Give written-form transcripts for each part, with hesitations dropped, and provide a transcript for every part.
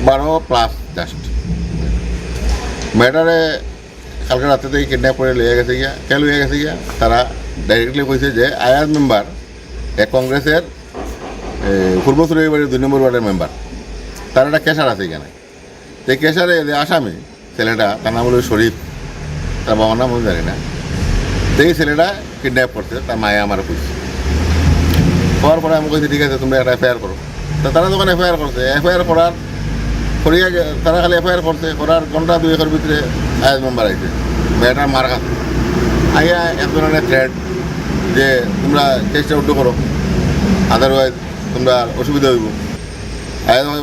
12+ just মেয়েটারে কালকে রাতে থেকে কিডন্যাপ করে লিয়ে গেছে গিয়া কে লিয়ে গেছে গিয়া তারা ডাইরেক্টলি কইছে যে আয়াজ মেম্বার কংগ্রেসের পূর্বসুরি বাড়ির 2 নম্বর ওয়ার্ডের মেম্বার তার একটা কেশার আছে এখানে তো এই কেশারে যে আসামি ছেলেটা তার নাম হলো শরীফ তার বাবার নাম আমি জানি না তো এই ছেলেটা কিডন্যাপ করছে তার মায়ে আমার কইছে হওয়ার পরে আমি কইছি ঠিক আছে তুমি একটা এফআইআর করো তো তারা যখন এফআইআর করছে এফআইআর করার করিয়া তারা খালি এফআইআর করছে করার ঘন্টা 2-1 ভিতরে আয়াজ মেম্বার আইছে মেয়েটার মার খাচ্ছে আইয়া এক ধরনের থ্রেট যে তোমরা কেসটা উল্টো করো আদারওয়াইজ তোমরা অসুবিধা হইব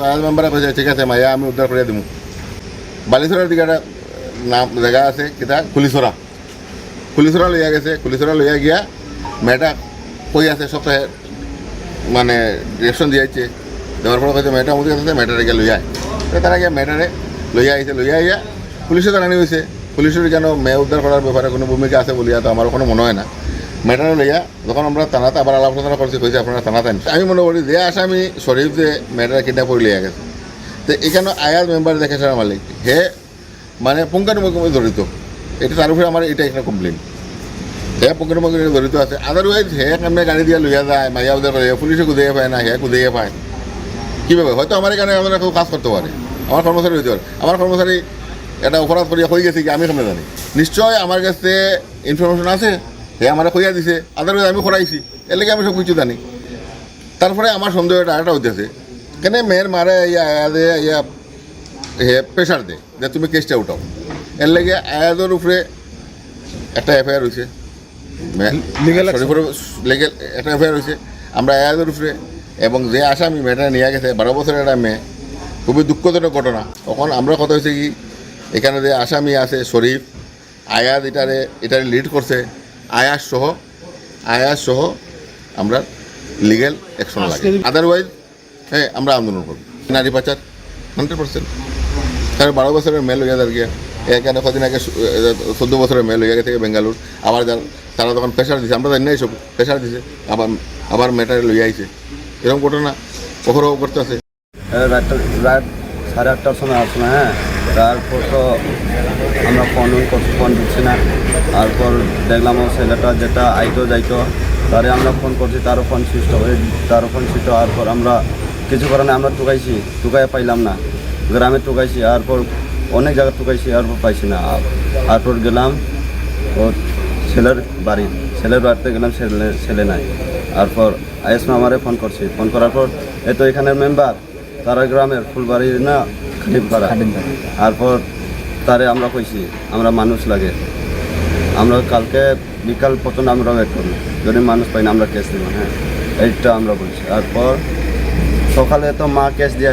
আয়াজ মেম্বারে কইছে ঠিক আছে মাইয়া আমি উদ্ধার করিয়া দিব বালিছড়ার দিকে একটা নাম জায়গা আছে কিতা কুলিছড়া লইয়া গেছে কুলিছড়া লইয়া গিয়া মেয়েটা কই আছে সপ্তাহে মানে ডিরেকশন দিয়েছে দেওয়ার পরে কইছে মেয়েটা আমাদের কাছে মেয়েটারে গিয়ে লইয়া তো তারা গিয়ে মেয়েটারে লইয়া আইছে লইয়া আইয়া পুলিশে জানানি হয়েছে পুলিশের কেন মেয়ে উদ্ধার করার ব্যাপারে কোনো ভূমিকা আছে বলিয়া তো আমার কোনো মনে হয় না মেয়েটারে লইয়া যখন আমরা থানাতে আবার আলোচনা করছি কইছে আপনারা থানাতে আনছে আমি মনে করি যে আসামি শরীফ যে মেয়েটারে কিডন্যাপ করে লইয়া গেছে তো এখানে আয়াজ মেম্বার দেখে সারা মালিক হে মানে পুঙ্খানুপুঙ্খভাবে জড়িত এটা তার উপরে আমার এটা একটা কমপ্লেন হে পুঙ্খানুপুঙ্খভাবে জড়িত আছে আদারওয়াইজ হে কেমনে গাড়ি দিয়ে লইয়া যায় মাইয়া উদ্ধার করে পুলিশে কুদিয়ে পায় না হে কুদিয়ে পায় কীভাবে হয়তো আমার এখানে আমরা কেউ কাজ করতে পারে আমার কর্মচারী হইতে পারে আমার কর্মচারী এটা অপরাধ করিয়া হয়ে গেছে কি আমি কেমনে জানি নিশ্চয় আমার কাছে ইনফরমেশন আছে হে আমার কইয়া দিছে আদারওয়াইজ আমি করাইছি এর লেগে আমি সব কিছু জানি তারপরে আমার সন্দেহটা আরেকটা হইতেছে কেন মেয়ের মারে ইয়া হে প্রেশার দে যে তুমি কেসটা উঠাও এর লেগে আয়াজের উপরে একটা এফআইআর হয়েছে লিগেল একটা এফআইআর হয়েছে আমরা আয়াজের উপরে এবং যে আসামি মেয়েটা নিয়ে গেছে 12 বছরের একটা মেয়ে খুবই দুঃখজনক ঘটনা তখন আমরা কথা হয়েছে কি এখানে যে আসামি আছে শরীফ আয়াজ এটারে লিড করছে আয়াজ সহ আমরা লিগেল অ্যাকশন লাগে আদারওয়াইজ হ্যাঁ আমরা আন্দোলন করব নারী পাচার 100% তার 12 বছরের মেয়ে লইয়া যার গিয়া এখানে কদিন আগে 14 বছরের মেয়ে লইয়া গেছে বেঙ্গালুর আবার তারা তখন প্রেশার দিছে আমরা জানি না এইসব প্রেশার দিছে আবার মেয়েটারে লইয়া আইছে এরকম ঘটনা কখনো করতে আছে রাত 8:30টার সময় আসলো হ্যাঁ তারপর তো আমরা ফোন দিচ্ছি না তারপর দেখলাম ও ছেলেটা যেটা আইতো যাইতো তারে আমরা ফোন করছি তারও ফোন সুইচ হওয়ার পর আমরা কিছু কারণে আমরা টুকাইয়া পাইলাম না গ্রামে টুকাইছি তারপর অনেক জায়গা টুকাইছি তারপর পাইছি না তারপর গেলাম ও ছেলের বাড়িতে গেলাম ছেলে নাই তারপর আয়েসমা আমারে ফোন করছি ফোন করার পর তো এখানের মেম্বার তারা গ্রামের ফুলবাড়ির না খাটিমপাড়া তারপর তারে আমরা কইছি আমরা মানুষ লাগে আমরা কালকে বিকাল পর্যন্ত আমরা ওয়েট করব যদি মানুষ পাই না আমরা কেস দেবো হ্যাঁ এইটা আমরা বলছি তারপর সকালে তো মা কেস দিয়ে